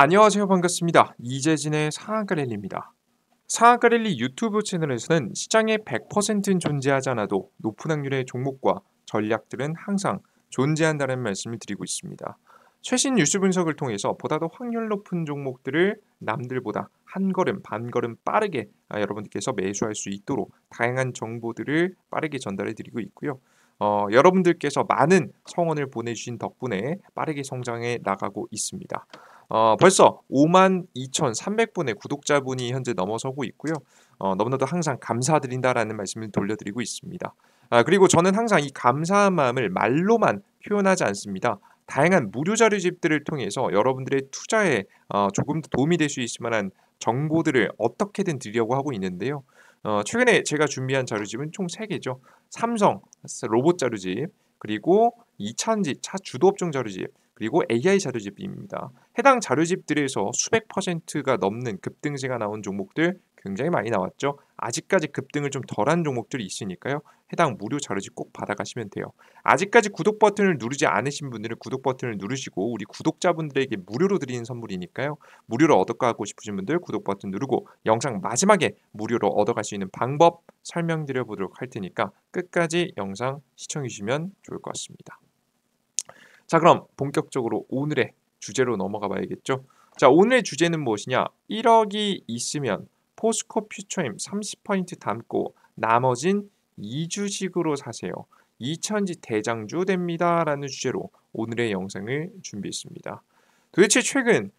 안녕하세요. 반갑습니다. 이재진의 상한가 랠리입니다. 상한가 랠리 유튜브 채널에서는 시장의 100%는 존재하지 않아도 높은 확률의 종목과 전략들은 항상 존재한다는 말씀을 드리고 있습니다. 최신 뉴스 분석을 통해서 보다 더 확률 높은 종목들을 남들보다 한 걸음, 반 걸음 빠르게 여러분들께서 매수할 수 있도록 다양한 정보들을 빠르게 전달해 드리고 있고요. 여러분들께서 많은 성원을 보내주신 덕분에 빠르게 성장해 나가고 있습니다. 벌써 52,300분의 구독자분이 현재 넘어서고 있고요. 너무나도 항상 감사드린다라는 말씀을 돌려드리고 있습니다. 그리고 저는 항상 이 감사한 마음을 말로만 표현하지 않습니다. 다양한 무료 자료집들을 통해서 여러분들의 투자에 조금 더 도움이 될 수 있을 만한 정보들을 어떻게든 드리려고 하고 있는데요. 최근에 제가 준비한 자료집은 총 3개죠. 삼성 로봇 자료집, 그리고 이차전지 차 주도업종 자료집, 그리고 AI 자료집입니다. 해당 자료집들에서 수백 퍼센트가 넘는 급등세가 나온 종목들 굉장히 많이 나왔죠. 아직까지 급등을 좀 덜한 종목들이 있으니까요. 해당 무료 자료집 꼭 받아가시면 돼요. 아직까지 구독 버튼을 누르지 않으신 분들은 구독 버튼을 누르시고 우리 구독자분들에게 무료로 드리는 선물이니까요. 무료로 얻어가고 싶으신 분들 구독 버튼 누르고 영상 마지막에 무료로 얻어갈 수 있는 방법 설명드려 보도록 할 테니까 끝까지 영상 시청해 주시면 좋을 것 같습니다. 자, 그럼 본격적으로 오늘의 주제로 넘어가 봐야겠죠. 자, 오늘의 주제는 무엇이냐? 1억이 있으면 포스코 퓨처엠 30% 담고 나머진 2주식으로 사세요. 이천지 대장주 됩니다. 라는 주제로 오늘의 영상을 준비했습니다. 도대체 최근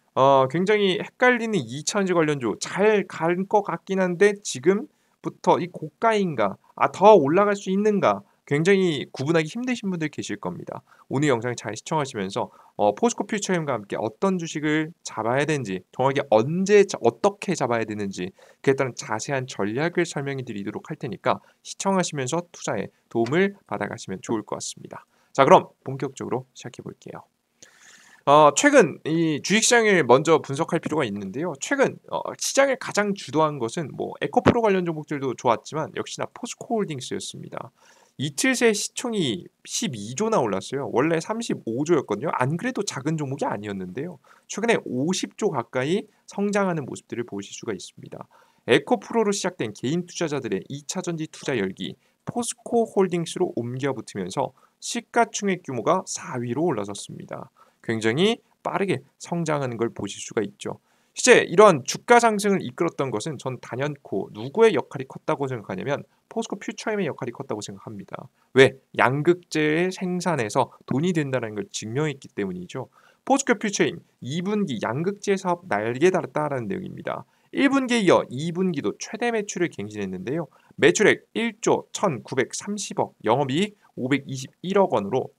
굉장히 헷갈리는 이천지 관련주 잘 갈 것 같긴 한데 지금부터 이 고가인가? 더 올라갈 수 있는가? 굉장히 구분하기 힘드신 분들 계실 겁니다. 오늘 영상 잘 시청하시면서 포스코 퓨처엠과 함께 어떤 주식을 잡아야 되는지, 정확히 언제 어떻게 잡아야 되는지 그에 따른 자세한 전략을 설명해 드리도록 할 테니까 시청하시면서 투자에 도움을 받아가시면 좋을 것 같습니다. 자, 그럼 본격적으로 시작해 볼게요. 최근 이 주식시장을 먼저 분석할 필요가 있는데요. 최근 시장을 가장 주도한 것은 뭐 에코프로 관련 종목들도 좋았지만 역시나 포스코홀딩스였습니다. 이틀 새 시총이 12조나 올랐어요. 원래 35조였거든요. 안 그래도 작은 종목이 아니었는데요. 최근에 50조 가까이 성장하는 모습들을 보실 수가 있습니다. 에코프로로 시작된 개인 투자자들의 2차전지 투자 열기 포스코홀딩스로 옮겨 붙으면서 시가총액 규모가 4위로 올라섰습니다. 굉장히 빠르게 성장하는 걸 보실 수가 있죠. 실제 이런 주가 상승을 이끌었던 것은 전 단연코 누구의 역할이 컸다고 생각하냐면 포스코 퓨처엠의 역할이 컸다고 생각합니다. 왜? 양극재의 생산에서 돈이 된다는 걸 증명했기 때문이죠. 포스코 퓨처엠 2분기 양극재 사업 날개 달았다라는 내용입니다. 1분기에 이어 2분기도 최대 매출을 갱신했는데요. 매출액 1조 1,930억, 영업이익 521억 원으로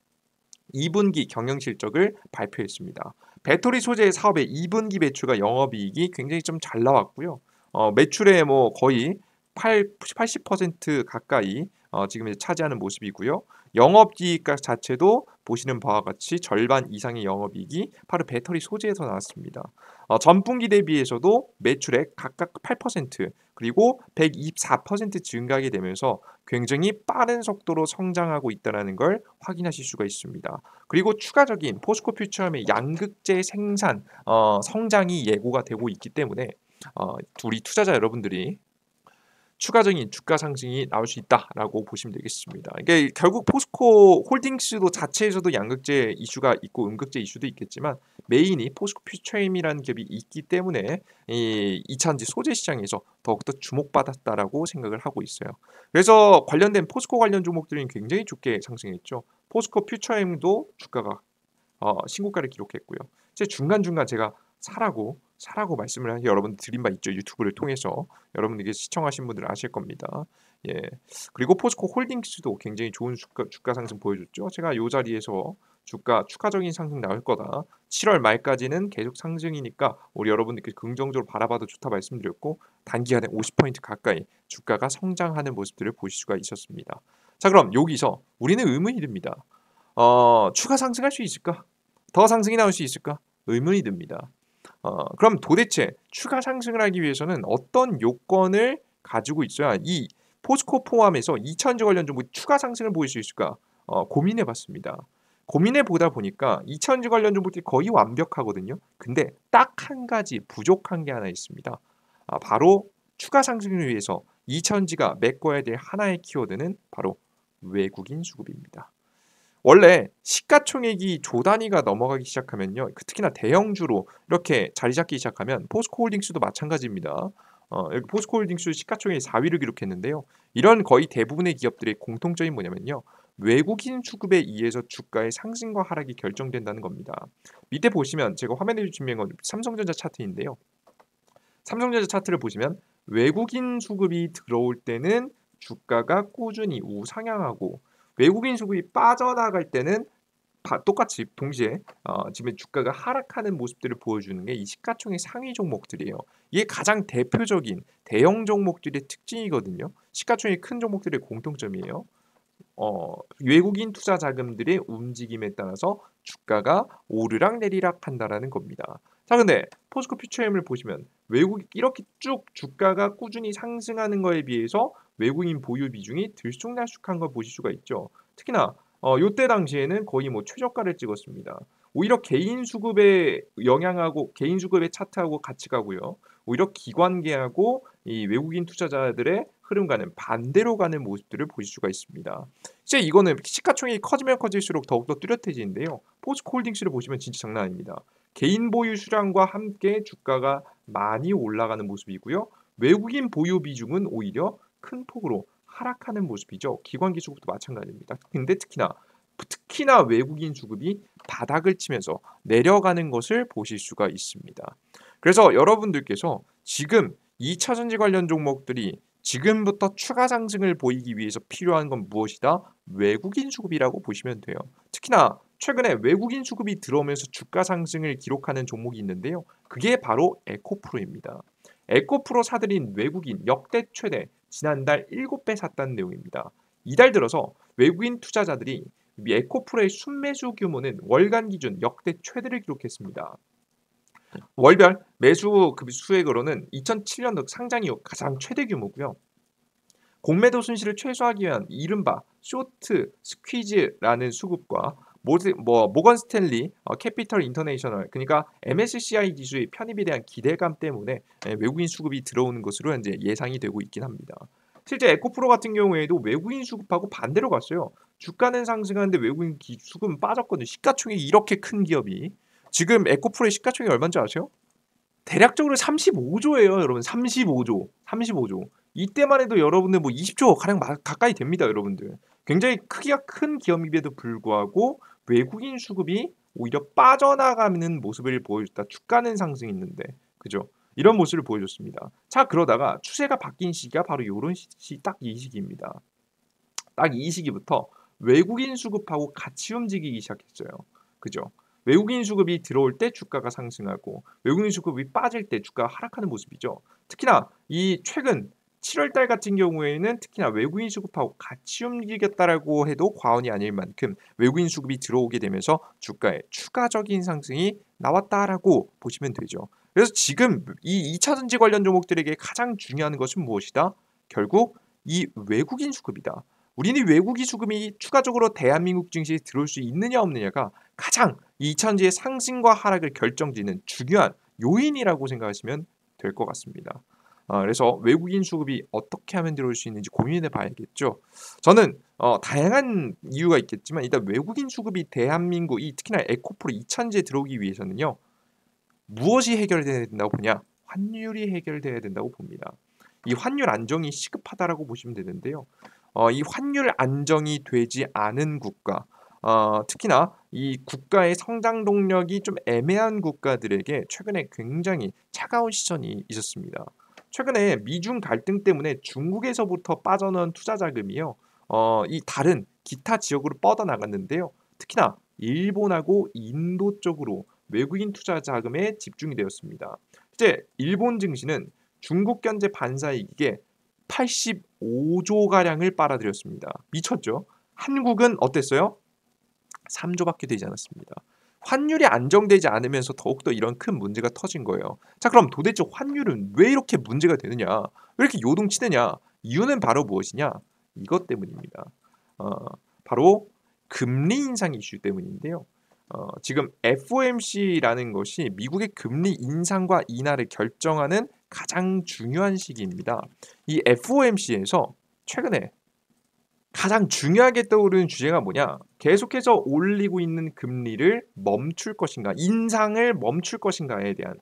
2분기 경영 실적을 발표했습니다. 배터리 소재 사업의 2분기 매출과 영업이익이 굉장히 좀 잘 나왔고요. 매출의 뭐 거의 80% 가까이 지금 이제 차지하는 모습이고요. 영업이익 자체도 보시는 바와 같이 절반 이상의 영업이익이 바로 배터리 소재에서 나왔습니다. 전분기 대비해서도 매출액 각각 8% 그리고 124% 증가하게 되면서 굉장히 빠른 속도로 성장하고 있다는 걸 확인하실 수가 있습니다. 그리고 추가적인 포스코 퓨처엠의 양극재 생산 성장이 예고가 되고 있기 때문에 우리 투자자 여러분들이 추가적인 주가 상승이 나올 수 있다라고 보시면 되겠습니다. 이게 결국 포스코 홀딩스도 자체에서도 양극재 이슈가 있고 음극재 이슈도 있겠지만 메인이 포스코 퓨처엠이라는 기업이 있기 때문에 이 이차전지 소재 시장에서 더욱더 주목받았다라고 생각을 하고 있어요. 그래서 관련된 포스코 관련 종목들은 굉장히 좋게 상승했죠. 포스코 퓨처엠도 주가가 신고가를 기록했고요. 제 중간중간 제가 사라고 말씀을 여러분 드린 바 있죠. 유튜브를 통해서 여러분들께 시청하신 분들 아실 겁니다. 예. 그리고 포스코 홀딩스도 굉장히 좋은 주가 상승 보여줬죠. 제가 이 자리에서 주가 추가적인 상승 나올 거다. 7월 말까지는 계속 상승이니까 우리 여러분들께 긍정적으로 바라봐도 좋다 말씀드렸고 단기간에 50% 가까이 주가가 성장하는 모습들을 보실 수가 있었습니다. 자, 그럼 여기서 우리는 의문이 듭니다. 추가 상승할 수 있을까? 더 상승이 나올 수 있을까? 의문이 듭니다. 그럼 도대체 추가 상승을 하기 위해서는 어떤 요건을 가지고 있어야 이 포스코 포함해서 2차전지 관련 종목 추가 상승을 보일 수 있을까? 고민해 봤습니다. 고민해 보다 보니까 2차전지 관련 종목들이 거의 완벽하거든요. 근데 딱 한 가지 부족한 게 하나 있습니다. 바로 추가 상승을 위해서 2차전지가 메꿔야 될 하나의 키워드는 바로 외국인 수급입니다. 원래 시가총액이 조 단위가 넘어가기 시작하면요. 특히나 대형주로 이렇게 자리 잡기 시작하면 포스코홀딩스도 마찬가지입니다. 여기 포스코홀딩스 시가총액 4위를 기록했는데요. 이런 거의 대부분의 기업들의 공통점이 뭐냐면요. 외국인 수급에 의해서 주가의 상승과 하락이 결정된다는 겁니다. 밑에 보시면 제가 화면에 준비한 건 삼성전자 차트인데요. 삼성전자 차트를 보시면 외국인 수급이 들어올 때는 주가가 꾸준히 우상향하고 외국인 수급이 빠져나갈 때는 똑같이 동시에 지금 주가가 하락하는 모습들을 보여주는 게 이 시가총액 상위 종목들이에요. 이게 가장 대표적인 대형 종목들의 특징이거든요. 시가총액 큰 종목들의 공통점이에요. 외국인 투자 자금들의 움직임에 따라서 주가가 오르락 내리락 한다라는 겁니다. 자, 근데 포스코 퓨처엠을 보시면 이렇게 쭉 주가가 꾸준히 상승하는 거에 비해서 외국인 보유 비중이 들쑥날쑥한 걸 보실 수가 있죠. 특히나 요때 당시에는 거의 뭐 최저가를 찍었습니다. 오히려 개인 수급의 영향하고 개인 수급의 차트하고 같이 가고요. 오히려 기관계하고 이 외국인 투자자들의 흐름과는 반대로 가는 모습들을 보실 수가 있습니다. 이제 이거는 시가총액이 커지면 커질수록 더욱더 뚜렷해지는데요. 포스코홀딩스를 보시면 진짜 장난 아닙니다. 개인 보유 수량과 함께 주가가 많이 올라가는 모습이고요. 외국인 보유 비중은 오히려 큰 폭으로 하락하는 모습이죠. 기관기 수급도 마찬가지입니다. 근데 특히나 외국인 수급이 바닥을 치면서 내려가는 것을 보실 수가 있습니다. 그래서 여러분들께서 지금 2차전지 관련 종목들이 지금부터 추가 상승을 보이기 위해서 필요한 건 무엇이다? 외국인 수급이라고 보시면 돼요. 특히나 최근에 외국인 수급이 들어오면서 주가 상승을 기록하는 종목이 있는데요. 그게 바로 에코프로입니다. 에코프로 사들인 외국인 역대 최대 지난달 7배 샀다는 내용입니다. 이달 들어서 외국인 투자자들이 에코프로의 순매수 규모는 월간 기준 역대 최대를 기록했습니다. 월별 매수 수액으로는 2007년도 상장 이후 가장 최대 규모고요. 공매도 손실을 최소화하기 위한 이른바 쇼트 스퀴즈라는 수급과 모건 스탠리 캐피털 인터내셔널 그러니까 MSCI 지수의 편입에 대한 기대감 때문에 외국인 수급이 들어오는 것으로 이제 예상이 되고 있긴 합니다. 실제 에코프로 같은 경우에도 외국인 수급하고 반대로 갔어요. 주가는 상승하는데 외국인 수급은 빠졌거든요. 시가총액이 이렇게 큰 기업이 지금 에코프로의 시가총액이 얼마인지 아세요? 대략적으로 35조예요, 여러분. 35조. 이때만 해도 여러분들 뭐 20조 가량 가까이 됩니다, 여러분들. 굉장히 크기가 큰 기업임에도 불구하고 외국인 수급이 오히려 빠져나가는 모습을 보여줬다. 주가는 상승했는데, 그죠? 이런 모습을 보여줬습니다. 자, 그러다가 추세가 바뀐 시기가 바로 이런 딱 이 시기입니다. 딱 이 시기부터 외국인 수급하고 같이 움직이기 시작했어요. 그죠? 외국인 수급이 들어올 때 주가가 상승하고 외국인 수급이 빠질 때 주가가 하락하는 모습이죠. 특히나 이 최근 7월 달 같은 경우에는 특히나 외국인 수급하고 같이 움직였다라고 해도 과언이 아닐 만큼 외국인 수급이 들어오게 되면서 주가에 추가적인 상승이 나왔다라고 보시면 되죠. 그래서 지금 이 2차전지 관련 종목들에게 가장 중요한 것은 무엇이다? 결국 이 외국인 수급이다. 우리는 외국인 수급이 추가적으로 대한민국 증시에 들어올 수 있느냐 없느냐가 가장 2차전지의 상승과 하락을 결정짓는 중요한 요인이라고 생각하시면 될 것 같습니다. 그래서 외국인 수급이 어떻게 하면 들어올 수 있는지 고민해 봐야겠죠. 저는 다양한 이유가 있겠지만 일단 외국인 수급이 대한민국 특히나 에코프로 2차전지에 들어오기 위해서는요. 무엇이 해결돼야 된다고 보냐? 환율이 해결돼야 된다고 봅니다. 이 환율 안정이 시급하다라고 보시면 되는데요. 이 환율 안정이 되지 않은 국가, 특히나 이 국가의 성장 동력이 좀 애매한 국가들에게 최근에 굉장히 차가운 시선이 있었습니다. 최근에 미중 갈등 때문에 중국에서부터 빠져나온 투자 자금이요. 이 다른 기타 지역으로 뻗어나갔는데요. 특히나 일본하고 인도 쪽으로 외국인 투자 자금에 집중이 되었습니다. 이제 일본 증시는 중국 견제 반사이익에 85조 가량을 빨아들였습니다. 미쳤죠? 한국은 어땠어요? 3조밖에 되지 않았습니다. 환율이 안정되지 않으면서 더욱더 이런 큰 문제가 터진 거예요. 자, 그럼 도대체 환율은 왜 이렇게 문제가 되느냐? 왜 이렇게 요동치느냐? 이유는 바로 무엇이냐? 이것 때문입니다. 바로 금리 인상 이슈 때문인데요. 지금 FOMC라는 것이 미국의 금리 인상과 인하를 결정하는 가장 중요한 시기입니다. 이 FOMC에서 최근에 가장 중요하게 떠오르는 주제가 뭐냐? 계속해서 올리고 있는 금리를 멈출 것인가, 인상을 멈출 것인가에 대한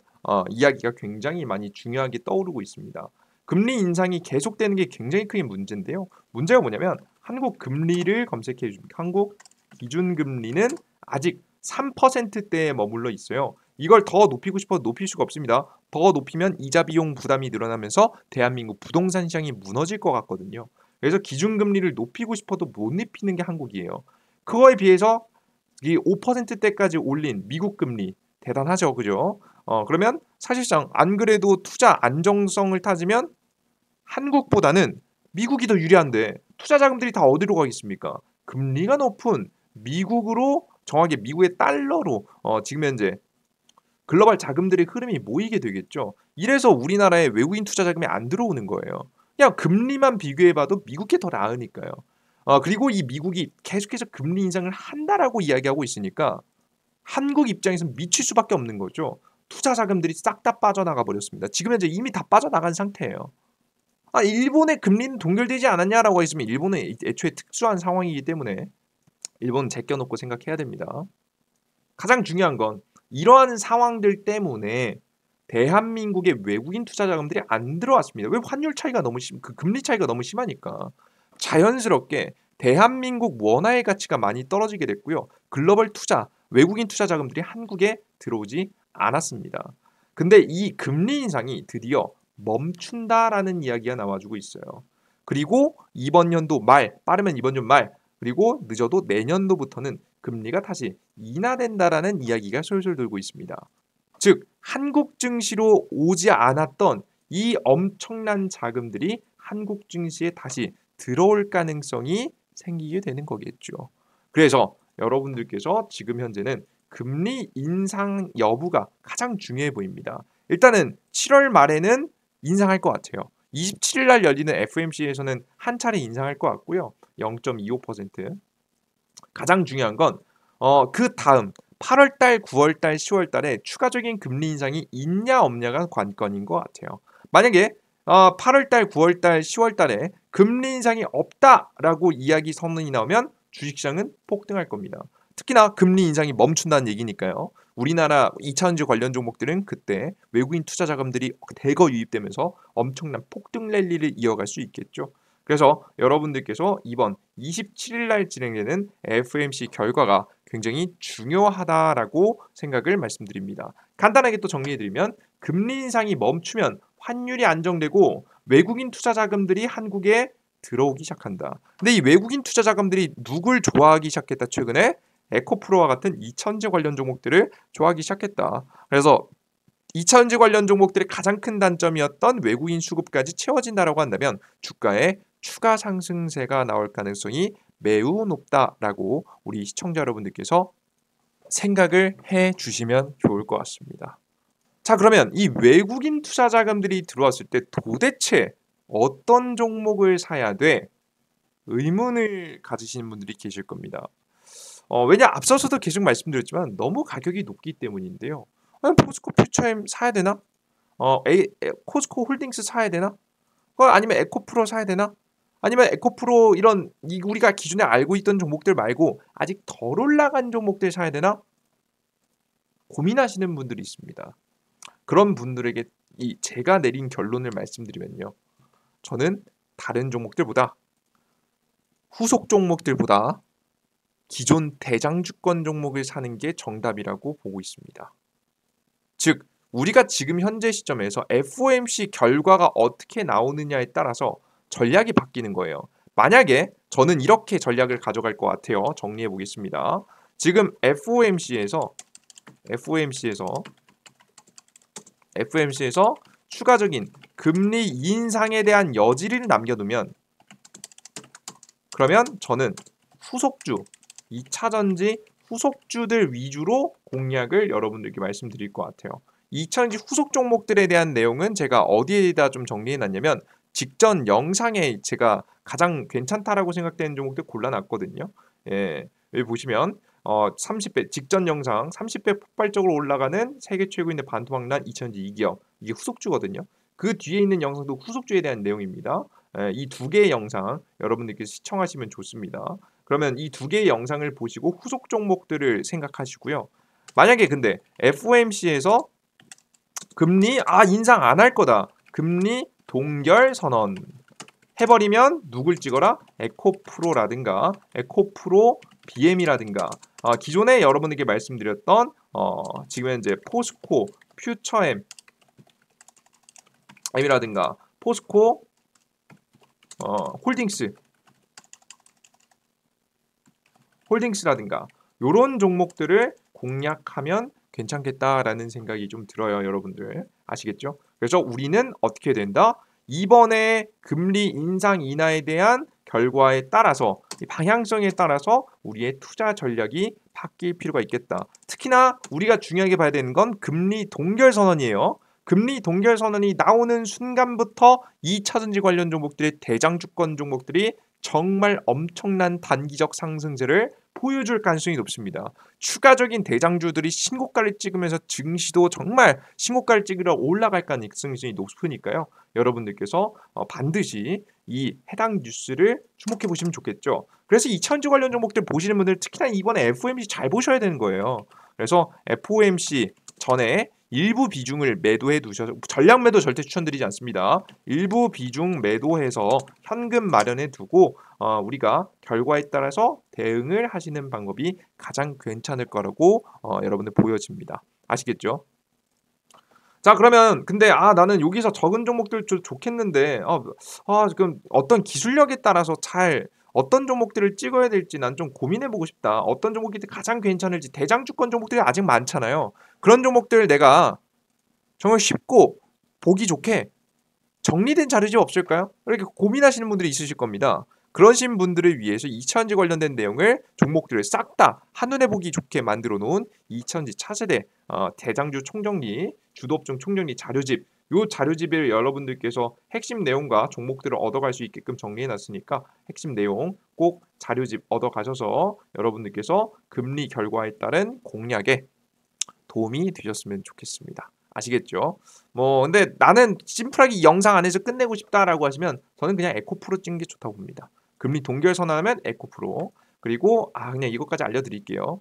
이야기가 굉장히 많이 중요하게 떠오르고 있습니다. 금리 인상이 계속되는 게 굉장히 큰 문제인데요. 문제가 뭐냐면 한국 금리를 검색해 주십니까? 한국 기준금리는 아직 3%대에 머물러 있어요. 이걸 더 높이고 싶어도 높일 수가 없습니다. 더 높이면 이자 비용 부담이 늘어나면서 대한민국 부동산 시장이 무너질 것 같거든요. 그래서 기준금리를 높이고 싶어도 못 높이는 게 한국이에요. 그거에 비해서 이 5%대까지 올린 미국 금리 대단하죠, 그죠? 그러면 사실상 안 그래도 투자 안정성을 따지면 한국보다는 미국이 더 유리한데 투자 자금들이 다 어디로 가겠습니까? 금리가 높은 미국으로 정확히 미국의 달러로 지금 현재 글로벌 자금들의 흐름이 모이게 되겠죠. 이래서 우리나라에 외국인 투자 자금이 안 들어오는 거예요. 그냥 금리만 비교해봐도 미국 게 더 나으니까요. 그리고 이 미국이 계속해서 금리 인상을 한다라고 이야기하고 있으니까 한국 입장에서는 미칠 수밖에 없는 거죠. 투자 자금들이 싹 다 빠져나가 버렸습니다. 지금 현재 이미 다 빠져나간 상태예요. 일본의 금리는 동결되지 않았냐라고 했으면 일본은 애초에 특수한 상황이기 때문에 일본은 제껴놓고 생각해야 됩니다. 가장 중요한 건 이러한 상황들 때문에 대한민국의 외국인 투자 자금들이 안 들어왔습니다. 왜? 환율 차이가 너무 그 금리 차이가 너무 심하니까. 자연스럽게 대한민국 원화의 가치가 많이 떨어지게 됐고요. 글로벌 투자, 외국인 투자 자금들이 한국에 들어오지 않았습니다. 근데 이 금리 인상이 드디어 멈춘다라는 이야기가 나와주고 있어요. 그리고 이번 연도 말, 빠르면 이번 년 말, 그리고 늦어도 내년도부터는 금리가 다시 인하된다라는 이야기가 솔솔 돌고 있습니다. 즉 한국 증시로 오지 않았던 이 엄청난 자금들이 한국 증시에 다시 들어올 가능성이 생기게 되는 거겠죠. 그래서 여러분들께서 지금 현재는 금리 인상 여부가 가장 중요해 보입니다. 일단은 7월 말에는 인상할 것 같아요. 27일 날 열리는 FOMC에서는 한 차례 인상할 것 같고요. 0.25%. 가장 중요한 건 그 다음 8월달, 9월달, 10월달에 추가적인 금리 인상이 있냐 없냐가 관건인 것 같아요. 만약에 8월달, 9월달, 10월달에 금리 인상이 없다라고 이야기 선언이 나오면 주식시장은 폭등할 겁니다. 특히나 금리 인상이 멈춘다는 얘기니까요. 우리나라 2차전지 관련 종목들은 그때 외국인 투자 자금들이 대거 유입되면서 엄청난 폭등 랠리를 이어갈 수 있겠죠. 그래서 여러분들께서 이번 27일 날 진행되는 FOMC 결과가 굉장히 중요하다라고 생각을 말씀드립니다. 간단하게 또 정리해드리면 금리 인상이 멈추면 환율이 안정되고 외국인 투자 자금들이 한국에 들어오기 시작한다. 근데 이 외국인 투자 자금들이 누굴 좋아하기 시작했다 최근에? 에코프로와 같은 2차전지 관련 종목들을 좋아하기 시작했다. 그래서 2차전지 관련 종목들의 가장 큰 단점이었던 외국인 수급까지 채워진다라고 한다면 주가에 추가 상승세가 나올 가능성이 매우 높다라고 우리 시청자 여러분들께서 생각을 해 주시면 좋을 것 같습니다. 자, 그러면 이 외국인 투자 자금들이 들어왔을 때 도대체 어떤 종목을 사야 돼? 의문을 가지시는 분들이 계실 겁니다. 왜냐 앞서서도 계속 말씀드렸지만 너무 가격이 높기 때문인데요. 포스코 퓨처엠 사야 되나? 코스코 홀딩스 사야 되나? 아니면 에코프로 사야 되나? 아니면 에코프로 이런 우리가 기존에 알고 있던 종목들 말고 아직 덜 올라간 종목들 사야 되나? 고민하시는 분들이 있습니다. 그런 분들에게 제가 내린 결론을 말씀드리면요. 저는 다른 종목들보다 후속 종목들보다 기존 대장주권 종목을 사는 게 정답이라고 보고 있습니다. 즉 우리가 지금 현재 시점에서 FOMC 결과가 어떻게 나오느냐에 따라서 전략이 바뀌는 거예요. 만약에 저는 이렇게 전략을 가져갈 것 같아요. 정리해 보겠습니다. 지금 FOMC에서 추가적인 금리 인상에 대한 여지를 남겨두면 그러면 저는 후속주 2차전지 후속주들 위주로 공략을 여러분들께 말씀드릴 것 같아요. 2차전지 후속 종목들에 대한 내용은 제가 어디에다 좀 정리해놨냐면 직전 영상에 제가 가장 괜찮다라고 생각되는 종목들 골라놨거든요. 예, 여기 보시면 30배 직전 영상 30배 폭발적으로 올라가는 세계 최고인의 반토막난 2000지 2기업 이게 후속주거든요. 그 뒤에 있는 영상도 후속주에 대한 내용입니다. 이 두 개의 영상 여러분들께서 시청하시면 좋습니다. 그러면 이 두 개의 영상을 보시고 후속 종목들을 생각하시고요. 만약에 근데 FOMC에서 금리 인상 안 할 거다. 금리 동결 선언 해버리면 누굴 찍어라? 에코프로라든가 에코프로 BM이라든가 기존에 여러분에게 말씀드렸던 지금 현재 포스코 퓨처엠이라든가 포스코 홀딩스라든가 요런 종목들을 공략하면 괜찮겠다라는 생각이 좀 들어요. 여러분들 아시겠죠? 그래서 우리는 어떻게 된다? 이번에 금리 인상 인하에 대한 결과에 따라서 방향성에 따라서 우리의 투자 전략이 바뀔 필요가 있겠다. 특히나 우리가 중요하게 봐야 되는 건 금리 동결 선언이에요. 금리 동결 선언이 나오는 순간부터 2차전지 관련 종목들의 대장주권 종목들이 정말 엄청난 단기적 상승세를 보여줄 가능성이 높습니다. 추가적인 대장주들이 신고가를 찍으면서 증시도 정말 신고가를 찍으러 올라갈 가능성이 높으니까요. 여러분들께서 반드시 이 해당 뉴스를 주목해 보시면 좋겠죠. 그래서 2차전지 관련 종목들 보시는 분들 특히나 이번에 FOMC 잘 보셔야 되는 거예요. 그래서 FOMC 전에 일부 비중을 매도해 두셔서 전량 매도 절대 추천드리지 않습니다. 일부 비중 매도해서 현금 마련해 두고 우리가 결과에 따라서 대응을 하시는 방법이 가장 괜찮을 거라고 여러분들 보여집니다. 아시겠죠? 자 그러면 근데 나는 여기서 적은 종목들 좀 좋겠는데 지금 어떤 기술력에 따라서 잘 어떤 종목들을 찍어야 될지 난 좀 고민해보고 싶다. 어떤 종목이 가장 괜찮을지 대장주권 종목들이 아직 많잖아요. 그런 종목들 내가 정말 쉽고 보기 좋게 정리된 자료집 없을까요? 이렇게 고민하시는 분들이 있으실 겁니다. 그러신 분들을 위해서 2차전지 관련된 내용을 종목들을 싹 다 한눈에 보기 좋게 만들어 놓은 2차전지 차세대 대장주 총정리 주도업종 총정리 자료집 이 자료집을 여러분들께서 핵심 내용과 종목들을 얻어갈 수 있게끔 정리해 놨으니까 핵심 내용 꼭 자료집 얻어가셔서 여러분들께서 금리 결과에 따른 공략에 도움이 되셨으면 좋겠습니다. 아시겠죠? 근데 나는 심플하게 이 영상 안에서 끝내고 싶다라고 하시면 저는 그냥 에코프로 찍는 게 좋다고 봅니다. 금리 동결 선언하면 에코프로. 그리고 그냥 이것까지 알려드릴게요.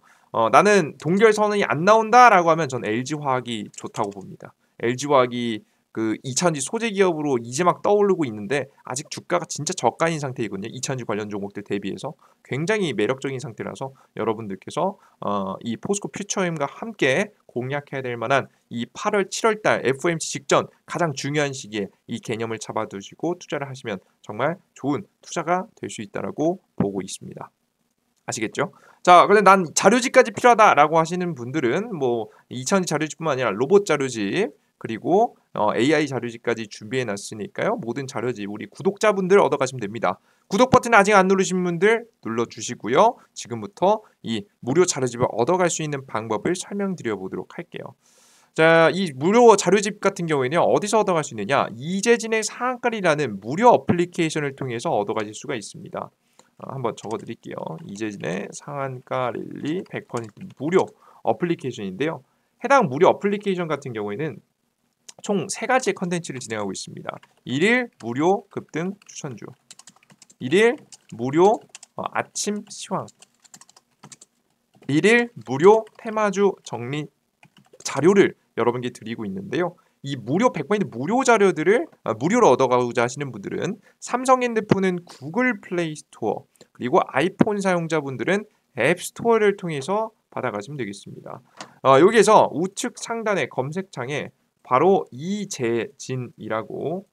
나는 동결 선언이 안 나온다라고 하면 전 LG화학이 좋다고 봅니다. LG화학이 그 2차전지 소재 기업으로 이제 막 떠오르고 있는데 아직 주가가 진짜 저가인 상태이거든요. 2차전지 관련 종목들 대비해서 굉장히 매력적인 상태라서 여러분들께서 이 포스코 퓨처엠과 함께 공략해야 될 만한 이 8월 7월 달 FOMC 직전 가장 중요한 시기에 이 개념을 잡아두시고 투자를 하시면 정말 좋은 투자가 될 수 있다라고 보고 있습니다. 아시겠죠? 자, 근데 난 자료집까지 필요하다라고 하시는 분들은 2차전지 자료집뿐만 아니라 로봇 자료집 그리고 AI 자료집까지 준비해 놨으니까요. 모든 자료집 우리 구독자분들 얻어가시면 됩니다. 구독 버튼 아직 안 누르신 분들 눌러주시고요. 지금부터 이 무료 자료집을 얻어갈 수 있는 방법을 설명드려 보도록 할게요. 자, 이 무료 자료집 같은 경우에는 어디서 얻어갈 수 있느냐? 이재진의 상한가리라는 무료 어플리케이션을 통해서 얻어가실 수가 있습니다. 한번 적어드릴게요. 이재진의 상한가 랠리 100% 무료 어플리케이션인데요. 해당 무료 어플리케이션 같은 경우에는 총 3가지의 컨텐츠를 진행하고 있습니다. 1일 무료 급등 추천주, 1일 무료 아침 시황, 1일 무료 테마주 정리 자료를 여러분께 드리고 있는데요. 이 무료 100% 무료 자료들을 무료로 얻어가고자 하시는 분들은 삼성 핸드폰은 구글 플레이 스토어 그리고 아이폰 사용자분들은 앱 스토어를 통해서 받아가시면 되겠습니다. 여기에서 우측 상단의 검색창에 바로 이재진이라고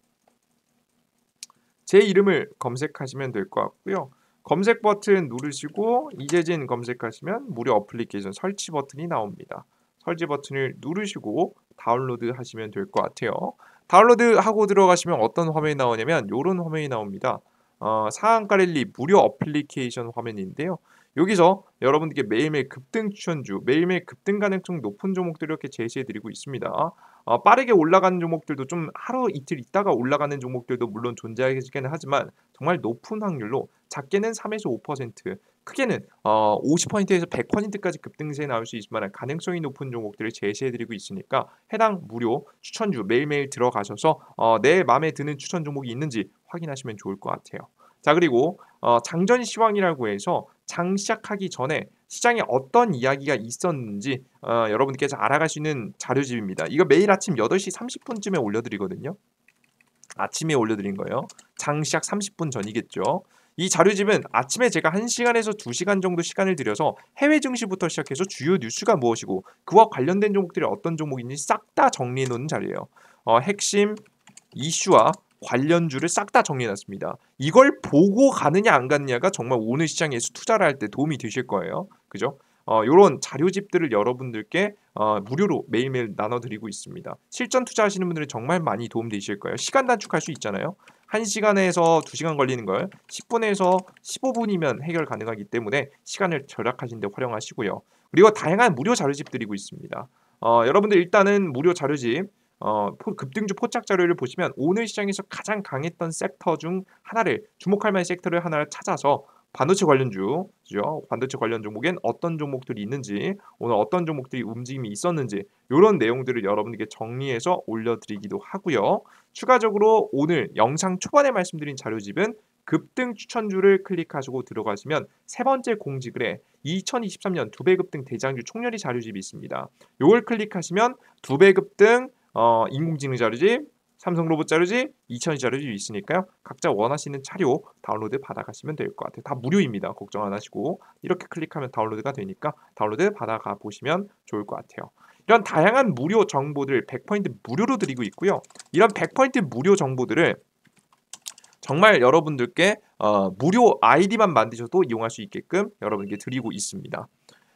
제 이름을 검색하시면 될 것 같고요. 검색 버튼 누르시고 이재진 검색하시면 무료 어플리케이션 설치 버튼이 나옵니다. 설치 버튼을 누르시고 다운로드 하시면 될 것 같아요. 다운로드 하고 들어가시면 어떤 화면이 나오냐면 이런 화면이 나옵니다. 상한가 랠리 무료 어플리케이션 화면인데요. 여기서 여러분들께 매일매일 급등 추천주, 매일매일 급등 가능성 높은 종목들을 이렇게 제시해드리고 있습니다. 빠르게 올라가는 종목들도 좀 하루 이틀 있다가 올라가는 종목들도 물론 존재하기는 하지만 정말 높은 확률로 작게는 3에서 5%, 크게는 50%에서 100%까지 급등세에 나올 수 있을 만한 가능성이 높은 종목들을 제시해드리고 있으니까 해당 무료 추천주 매일매일 들어가셔서 내 마음에 드는 추천 종목이 있는지 확인하시면 좋을 것 같아요. 자, 그리고 장전 시황이라고 해서 장 시작하기 전에 시장에 어떤 이야기가 있었는지 여러분께서 알아갈 수 있는 자료집입니다. 이거 매일 아침 8시 30분쯤에 올려드리거든요. 아침에 올려드린 거예요. 장 시작 30분 전이겠죠. 이 자료집은 아침에 제가 1시간에서 2시간 정도 시간을 들여서 해외 증시부터 시작해서 주요 뉴스가 무엇이고 그와 관련된 종목들이 어떤 종목인지 싹 다 정리해 놓은 자료예요. 핵심 이슈와 관련주를 싹 다 정리해놨습니다. 이걸 보고 가느냐 안 가느냐가 정말 오늘 시장에서 투자를 할 때 도움이 되실 거예요. 그죠? 이런 자료집들을 여러분들께 무료로 매일매일 나눠드리고 있습니다. 실전 투자하시는 분들은 정말 많이 도움되실 거예요. 시간 단축할 수 있잖아요. 1시간에서 2시간 걸리는 걸 10분에서 15분이면 해결 가능하기 때문에 시간을 절약하시는 데 활용하시고요. 그리고 다양한 무료 자료집 드리고 있습니다. 여러분들 일단은 무료 자료집 급등주 포착 자료를 보시면 오늘 시장에서 가장 강했던 섹터 중 하나를 주목할 만한 섹터를 하나를 찾아서 반도체 관련주, 그죠? 반도체 관련 종목엔 어떤 종목들이 있는지, 오늘 어떤 종목들이 움직임이 있었는지 이런 내용들을 여러분에게 정리해서 올려드리기도 하고요. 추가적으로 오늘 영상 초반에 말씀드린 자료집은 급등 추천주를 클릭하시고 들어가시면 세 번째 공지글에 2023년 두 배 급등 대장주 총열이 자료집이 있습니다. 이걸 클릭하시면 두 배 급등 인공지능 자료집, 삼성 로봇 자료집, 2000이 자료집이 있으니까요. 각자 원하시는 자료 다운로드 받아가시면 될 것 같아요. 다 무료입니다. 걱정 안 하시고 이렇게 클릭하면 다운로드가 되니까 다운로드 받아가 보시면 좋을 것 같아요. 이런 다양한 무료 정보들 100% 무료로 드리고 있고요. 이런 100% 무료 정보들을 정말 여러분들께 무료 아이디만 만드셔도 이용할 수 있게끔 여러분께 드리고 있습니다.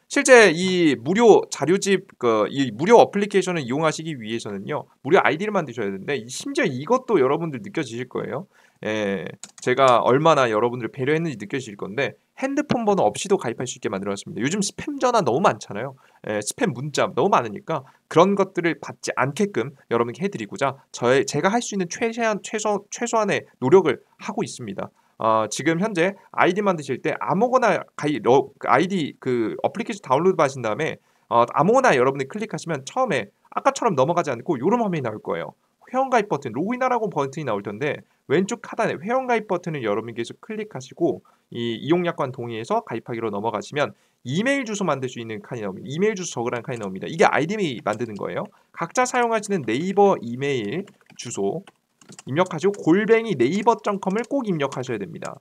실제 이 무료 자료집 이 무료 어플리케이션을 이용하시기 위해서는요. 무료 아이디를 만드셔야 되는데 심지어 이것도 여러분들 느껴지실 거예요. 예, 제가 얼마나 여러분들을 배려했는지 느껴지실 건데 핸드폰 번호 없이도 가입할 수 있게 만들어놨습니다. 요즘 스팸 전화 너무 많잖아요. 스팸 문자 너무 많으니까 그런 것들을 받지 않게끔 여러분께 해드리고자 제가 할 수 있는 최소한의 노력을 하고 있습니다. 지금 현재 아이디 만드실 때 아무거나 아이디 그 어플리케이션 다운로드 하신 다음에 아무거나 여러분이 클릭하시면 처음에 아까처럼 넘어가지 않고 이런 화면이 나올 거예요. 회원가입 버튼, 로그인하라고 버튼이 나올 텐데 왼쪽 하단에 회원가입 버튼을 여러분께서 클릭하시고 이 이용약관 동의해서 가입하기로 넘어가시면 이메일 주소 만들 수 있는 칸이 나옵니다. 이메일 주소 적으라는 칸이 나옵니다. 이게 아이디 만드는 거예요. 각자 사용하시는 네이버 이메일 주소 입력하시고 골뱅이 네이버.com을 꼭 입력하셔야 됩니다.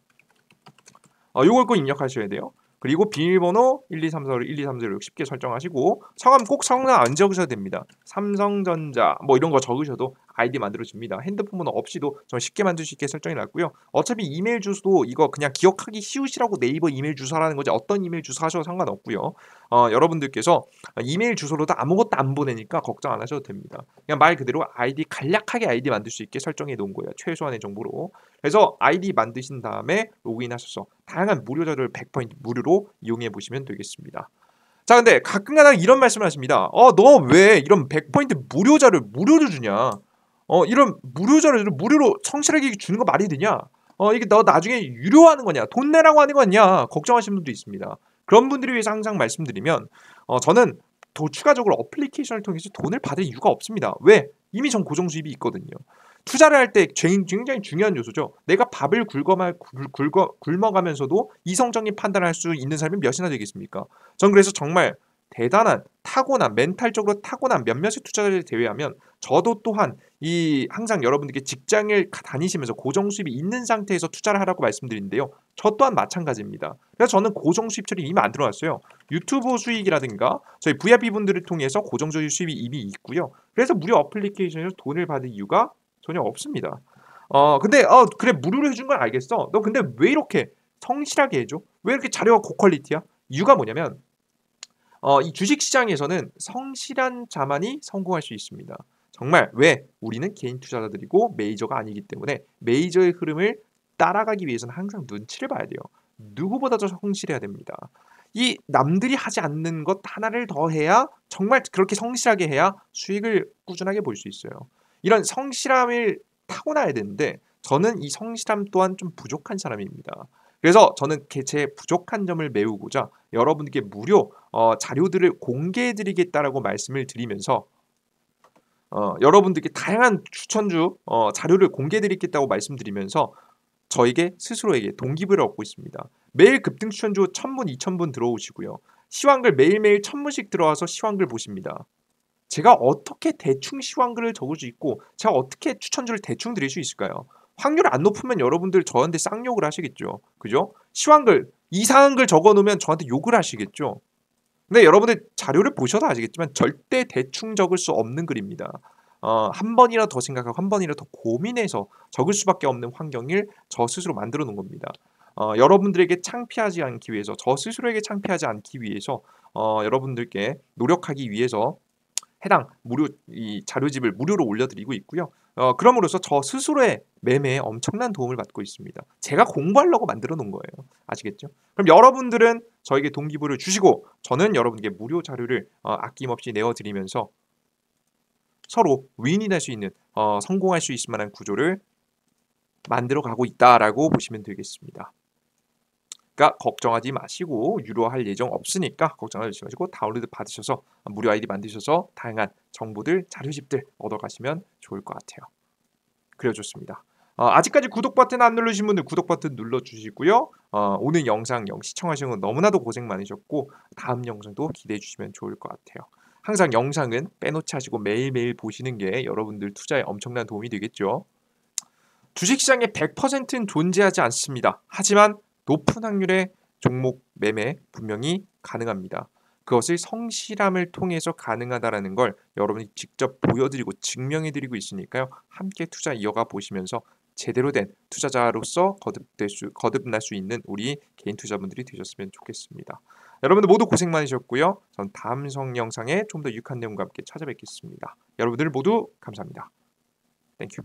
요걸 꼭 입력하셔야 돼요. 그리고 비밀번호 12345 12346 쉽게 설정하시고 성함 안 적으셔도 됩니다. 삼성전자 뭐 이런 거 적으셔도 아이디 만들어집니다. 핸드폰 번호 없이도 좀 쉽게 만들 수 있게 설정해 놨고요. 어차피 이메일 주소도 이거 그냥 기억하기 쉬우시라고 네이버 이메일 주소라는 거지 어떤 이메일 주소 하셔도 상관없고요. 여러분들께서 이메일 주소로도 아무것도 안 보내니까 걱정 안 하셔도 됩니다. 그냥 말 그대로 간략하게 아이디 만들 수 있게 설정해 놓은 거예요. 최소한의 정보로. 그래서 아이디 만드신 다음에 로그인하셔서 다양한 무료 자료를 100% 무료로 이용해 보시면 되겠습니다. 자, 근데 가끔가다 이런 말씀을 하십니다. 너 왜 이런 100% 무료 자료를 무료로 주냐? 이런 무료 자료를 무료로 성실하게 주는 거 말이 되냐? 이게 너 나중에 유료화하는 거냐? 돈 내라고 하는 거냐? 걱정하시는 분도 있습니다. 그런 분들을 위해서 항상 말씀드리면 저는 더 추가적으로 어플리케이션을 통해서 돈을 받을 이유가 없습니다. 왜? 이미 전 고정 수입이 있거든요. 투자를 할 때 굉장히 중요한 요소죠. 내가 밥을 굶어가면서도 이성적인 판단을 할 수 있는 사람이 몇이나 되겠습니까? 전 그래서 정말 대단한 멘탈적으로 타고난 몇몇의 투자자를 제외하면 저도 또한 항상 여러분들께 직장을 다니시면서 고정 수입이 있는 상태에서 투자를 하라고 말씀드리는데요. 저 또한 마찬가지입니다. 그래서 저는 고정 수입 처리 이미 만들어놨어요. 유튜브 수익이라든가 저희 VIP 분들을 통해서 고정 수입이 이미 있고요. 그래서 무료 어플리케이션에서 돈을 받을 이유가 전혀 없습니다. 근데 그래 무료로 해준 건 알겠어. 너 근데 왜 이렇게 성실하게 해줘? 왜 이렇게 자료가 고퀄리티야? 이유가 뭐냐면 이 주식시장에서는 성실한 자만이 성공할 수 있습니다. 정말 왜? 우리는 개인 투자자들이고 메이저가 아니기 때문에 메이저의 흐름을 따라가기 위해서는 항상 눈치를 봐야 돼요. 누구보다도 성실해야 됩니다. 이 남들이 하지 않는 것 하나를 더 해야 정말 그렇게 성실하게 해야 수익을 꾸준하게 볼 수 있어요. 이런 성실함을 타고나야 되는데 저는 이 성실함 또한 좀 부족한 사람입니다. 그래서 저는 제 부족한 점을 메우고자 여러분께 무료 자료들을 공개해드리겠다라고 말씀을 드리면서 여러분들께 다양한 추천주 자료를 공개해드리겠다고 말씀드리면서 저에게 스스로에게 동기부여를 얻고 있습니다. 매일 급등 추천주 1000분, 2000분 들어오시고요. 시황글 매일매일 1000분씩 들어와서 시황글 보십니다. 제가 어떻게 대충 시황글을 적을 수 있고 제가 어떻게 추천주를 대충 드릴 수 있을까요? 확률 안 높으면 여러분들 저한테 쌍욕을 하시겠죠. 그죠? 시황글 이상한 글 적어놓으면 저한테 욕을 하시겠죠. 근데 여러분들 자료를 보셔도 아시겠지만 절대 대충 적을 수 없는 글입니다. 한 번이라도 더 생각하고 한 번이라도 더 고민해서 적을 수밖에 없는 환경을 저 스스로 만들어 놓은 겁니다. 여러분들에게 창피하지 않기 위해서 저 스스로에게 창피하지 않기 위해서 여러분들께 노력하기 위해서 해당 무료 이 자료집을 무료로 올려드리고 있고요. 그럼으로써 저 스스로의 매매에 엄청난 도움을 받고 있습니다. 제가 공부하려고 만들어 놓은 거예요. 아시겠죠? 그럼 여러분들은 저에게 동기부여를 주시고 저는 여러분께 무료 자료를 아낌없이 내어드리면서 서로 윈이 될 수 있는 성공할 수 있을 만한 구조를 만들어 가고 있다라고 보시면 되겠습니다. 그러니까 걱정하지 마시고 유료할 예정 없으니까 걱정하지 마시고 다운로드 받으셔서 무료 아이디 만드셔서 다양한 정보들, 자료집들 얻어가시면 좋을 것 같아요. 그래요, 좋습니다. 아직까지 구독 버튼 안 누르신 분들 구독 버튼 눌러주시고요. 오늘 영상 시청하시는 건 너무나도 고생 많으셨고 다음 영상도 기대해 주시면 좋을 것 같아요. 항상 영상은 빼놓지 하시고 매일매일 보시는 게 여러분들 투자에 엄청난 도움이 되겠죠. 주식시장에 100%는 존재하지 않습니다. 하지만 높은 확률의 종목 매매 분명히 가능합니다. 그것을 성실함을 통해서 가능하다라는 걸 여러분이 직접 보여드리고 증명해드리고 있으니까요. 함께 투자 이어가 보시면서 제대로 된 투자자로서 거듭날 수 있는 우리 개인 투자분들이 되셨으면 좋겠습니다. 여러분들 모두 고생 많으셨고요. 전 다음 영상에 좀 더 유익한 내용과 함께 찾아뵙겠습니다. 여러분들 모두 감사합니다. 땡큐.